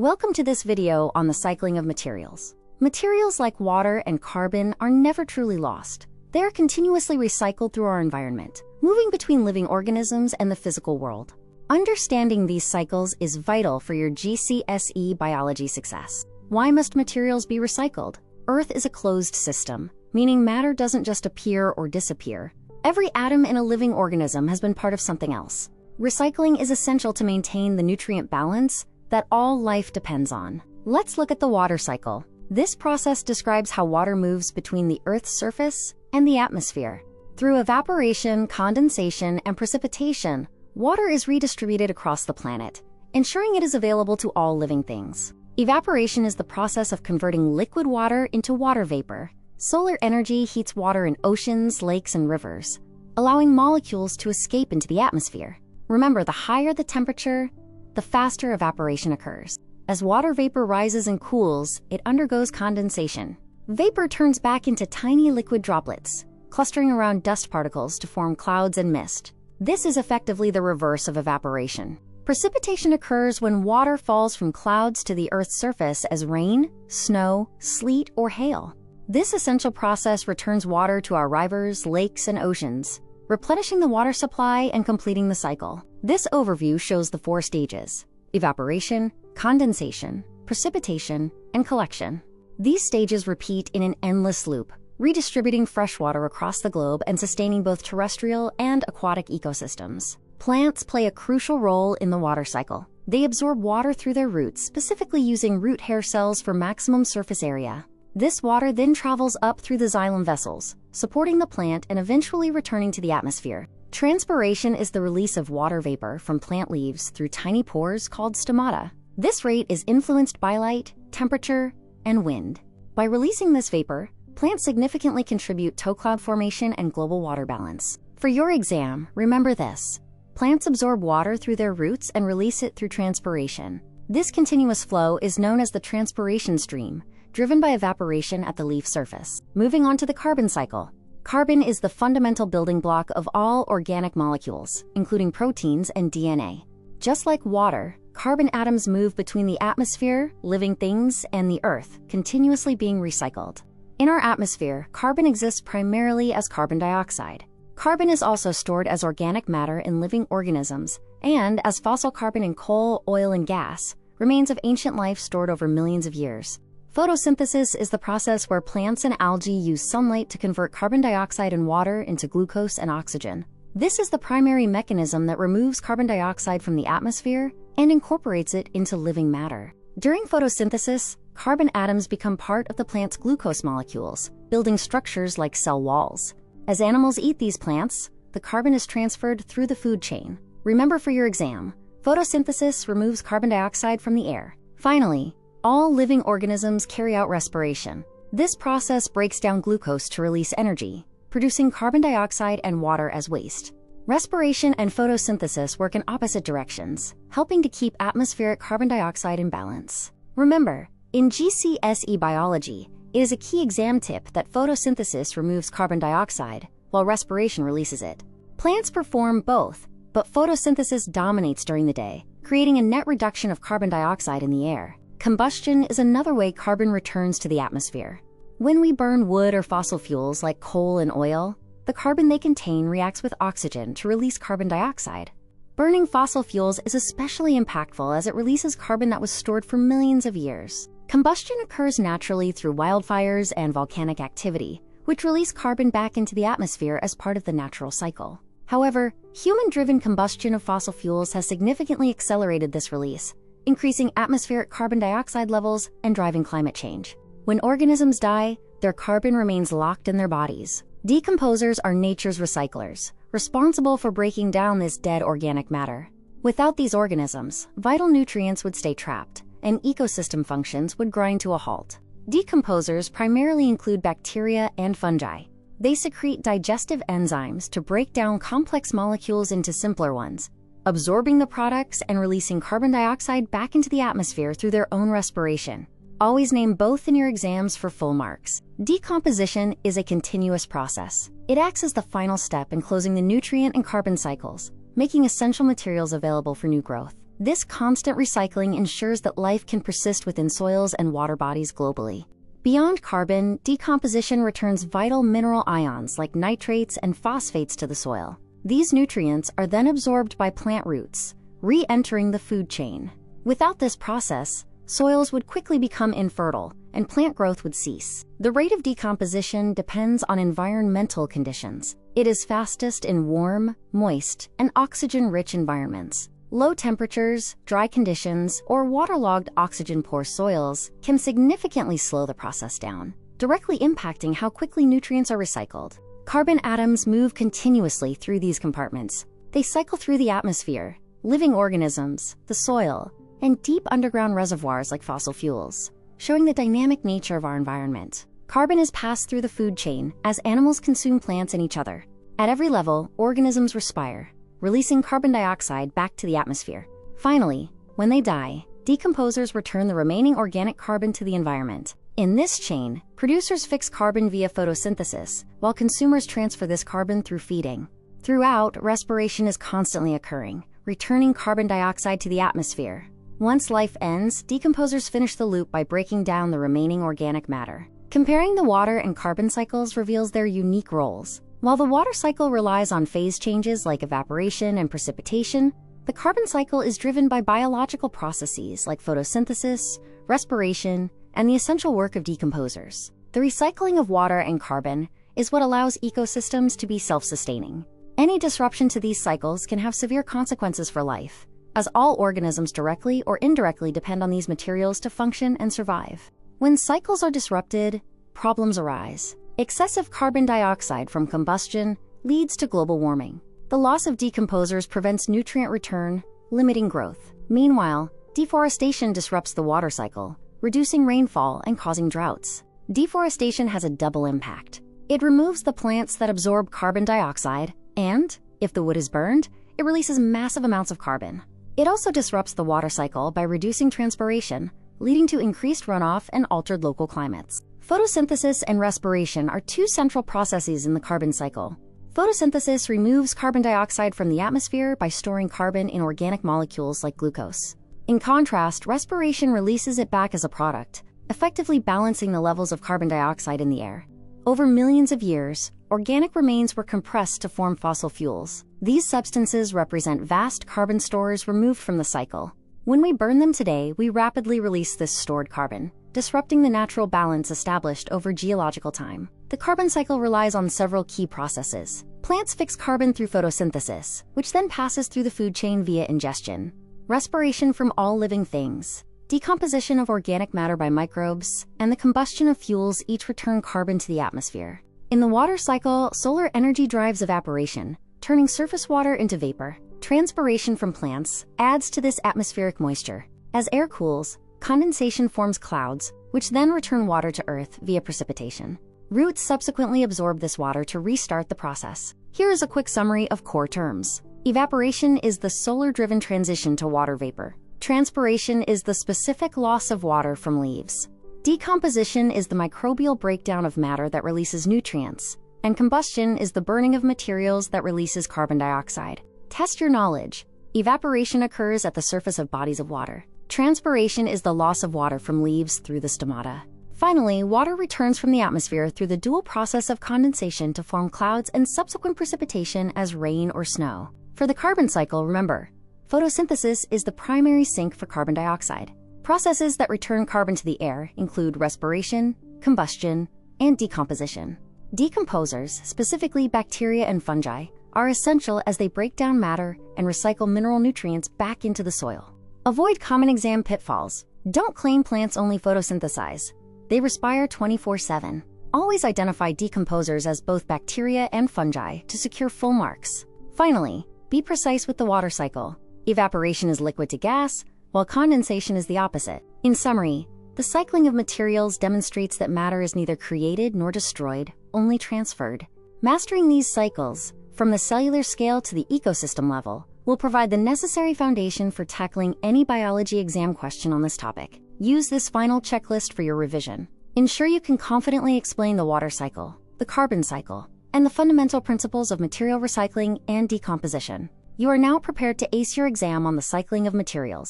Welcome to this video on the cycling of materials. Materials like water and carbon are never truly lost. They are continuously recycled through our environment, moving between living organisms and the physical world. Understanding these cycles is vital for your GCSE Biology success. Why must materials be recycled? Earth is a closed system, meaning matter doesn't just appear or disappear. Every atom in a living organism has been part of something else. Recycling is essential to maintain the nutrient balance that all life depends on. Let's look at the water cycle. This process describes how water moves between the Earth's surface and the atmosphere. Through evaporation, condensation, and precipitation, water is redistributed across the planet, ensuring it is available to all living things. Evaporation is the process of converting liquid water into water vapor. Solar energy heats water in oceans, lakes, and rivers, allowing molecules to escape into the atmosphere. Remember, the higher the temperature, the faster evaporation occurs. As water vapor rises and cools, it undergoes condensation. Vapor turns back into tiny liquid droplets, clustering around dust particles to form clouds and mist. This is effectively the reverse of evaporation. Precipitation occurs when water falls from clouds to the Earth's surface as rain, snow, sleet, or hail. This essential process returns water to our rivers, lakes, and oceans, replenishing the water supply and completing the cycle. This overview shows the 4 stages: evaporation, condensation, precipitation, and collection. These stages repeat in an endless loop, redistributing fresh water across the globe and sustaining both terrestrial and aquatic ecosystems. Plants play a crucial role in the water cycle. They absorb water through their roots, specifically using root hair cells for maximum surface area. This water then travels up through the xylem vessels, supporting the plant and eventually returning to the atmosphere. Transpiration is the release of water vapor from plant leaves through tiny pores called stomata. This rate is influenced by light, temperature, and wind. By releasing this vapor, plants significantly contribute to cloud formation and global water balance. For your exam, remember this: plants absorb water through their roots and release it through transpiration. This continuous flow is known as the transpiration stream, driven by evaporation at the leaf surface. Moving on to the carbon cycle. Carbon is the fundamental building block of all organic molecules, including proteins and DNA. Just like water, carbon atoms move between the atmosphere, living things, and the Earth, continuously being recycled. In our atmosphere, carbon exists primarily as carbon dioxide. Carbon is also stored as organic matter in living organisms, and as fossil carbon in coal, oil, and gas, remains of ancient life stored over millions of years. Photosynthesis is the process where plants and algae use sunlight to convert carbon dioxide and water into glucose and oxygen. This is the primary mechanism that removes carbon dioxide from the atmosphere and incorporates it into living matter. During photosynthesis, carbon atoms become part of the plant's glucose molecules, building structures like cell walls. As animals eat these plants, the carbon is transferred through the food chain. Remember for your exam, photosynthesis removes carbon dioxide from the air. Finally, all living organisms carry out respiration. This process breaks down glucose to release energy, producing carbon dioxide and water as waste. Respiration and photosynthesis work in opposite directions, helping to keep atmospheric carbon dioxide in balance. Remember, in GCSE Biology, it is a key exam tip that photosynthesis removes carbon dioxide, while respiration releases it. Plants perform both, but photosynthesis dominates during the day, creating a net reduction of carbon dioxide in the air. Combustion is another way carbon returns to the atmosphere. When we burn wood or fossil fuels like coal and oil, the carbon they contain reacts with oxygen to release carbon dioxide. Burning fossil fuels is especially impactful as it releases carbon that was stored for millions of years. Combustion occurs naturally through wildfires and volcanic activity, which release carbon back into the atmosphere as part of the natural cycle. However, human-driven combustion of fossil fuels has significantly accelerated this release, increasing atmospheric carbon dioxide levels and driving climate change. When organisms die, their carbon remains locked in their bodies. Decomposers are nature's recyclers, responsible for breaking down this dead organic matter. Without these organisms, vital nutrients would stay trapped, and ecosystem functions would grind to a halt. Decomposers primarily include bacteria and fungi. They secrete digestive enzymes to break down complex molecules into simpler ones, absorbing the products and releasing carbon dioxide back into the atmosphere through their own respiration. Always name both in your exams for full marks. Decomposition is a continuous process. It acts as the final step in closing the nutrient and carbon cycles, making essential materials available for new growth. This constant recycling ensures that life can persist within soils and water bodies globally. Beyond carbon, decomposition returns vital mineral ions like nitrates and phosphates to the soil. These nutrients are then absorbed by plant roots, re-entering the food chain. Without this process, soils would quickly become infertile and plant growth would cease. The rate of decomposition depends on environmental conditions. It is fastest in warm, moist, and oxygen-rich environments. Low temperatures, dry conditions, or waterlogged oxygen-poor soils can significantly slow the process down, directly impacting how quickly nutrients are recycled. Carbon atoms move continuously through these compartments. They cycle through the atmosphere, living organisms, the soil, and deep underground reservoirs like fossil fuels, showing the dynamic nature of our environment. Carbon is passed through the food chain as animals consume plants and each other. At every level, organisms respire, releasing carbon dioxide back to the atmosphere. Finally, when they die, decomposers return the remaining organic carbon to the environment. In this chain, producers fix carbon via photosynthesis, while consumers transfer this carbon through feeding. Throughout, respiration is constantly occurring, returning carbon dioxide to the atmosphere. Once life ends, decomposers finish the loop by breaking down the remaining organic matter. Comparing the water and carbon cycles reveals their unique roles. While the water cycle relies on phase changes like evaporation and precipitation, the carbon cycle is driven by biological processes like photosynthesis, respiration, and the essential work of decomposers. The recycling of water and carbon is what allows ecosystems to be self-sustaining. Any disruption to these cycles can have severe consequences for life, as all organisms directly or indirectly depend on these materials to function and survive. When cycles are disrupted, problems arise. Excessive carbon dioxide from combustion leads to global warming. The loss of decomposers prevents nutrient return, limiting growth. Meanwhile, deforestation disrupts the water cycle, reducing rainfall and causing droughts. Deforestation has a double impact. It removes the plants that absorb carbon dioxide, and, if the wood is burned, it releases massive amounts of carbon. It also disrupts the water cycle by reducing transpiration, leading to increased runoff and altered local climates. Photosynthesis and respiration are two central processes in the carbon cycle. Photosynthesis removes carbon dioxide from the atmosphere by storing carbon in organic molecules like glucose. In contrast, respiration releases it back as a product, effectively balancing the levels of carbon dioxide in the air. Over millions of years, organic remains were compressed to form fossil fuels. These substances represent vast carbon stores removed from the cycle. When we burn them today, we rapidly release this stored carbon, disrupting the natural balance established over geological time. The carbon cycle relies on several key processes. Plants fix carbon through photosynthesis, which then passes through the food chain via ingestion. Respiration from all living things. Decomposition of organic matter by microbes, and the combustion of fuels each return carbon to the atmosphere. In the water cycle, solar energy drives evaporation, turning surface water into vapor. Transpiration from plants adds to this atmospheric moisture. As air cools, condensation forms clouds, which then return water to Earth via precipitation. Roots subsequently absorb this water to restart the process. Here is a quick summary of core terms. Evaporation is the solar-driven transition to water vapor. Transpiration is the specific loss of water from leaves. Decomposition is the microbial breakdown of matter that releases nutrients. And combustion is the burning of materials that releases carbon dioxide. Test your knowledge. Evaporation occurs at the surface of bodies of water. Transpiration is the loss of water from leaves through the stomata. Finally, water returns from the atmosphere through the dual process of condensation to form clouds and subsequent precipitation as rain or snow. For the carbon cycle, remember, photosynthesis is the primary sink for carbon dioxide. Processes that return carbon to the air include respiration, combustion, and decomposition. Decomposers, specifically bacteria and fungi, are essential as they break down matter and recycle mineral nutrients back into the soil. Avoid common exam pitfalls. Don't claim plants only photosynthesize. They respire 24/7. Always identify decomposers as both bacteria and fungi to secure full marks. Finally, be precise with the water cycle. Evaporation is liquid to gas, while condensation is the opposite. In summary, the cycling of materials demonstrates that matter is neither created nor destroyed, only transferred. Mastering these cycles, from the cellular scale to the ecosystem level, will provide the necessary foundation for tackling any biology exam question on this topic. Use this final checklist for your revision. Ensure you can confidently explain the water cycle, the carbon cycle, and the fundamental principles of material recycling and decomposition. You are now prepared to ace your exam on the cycling of materials.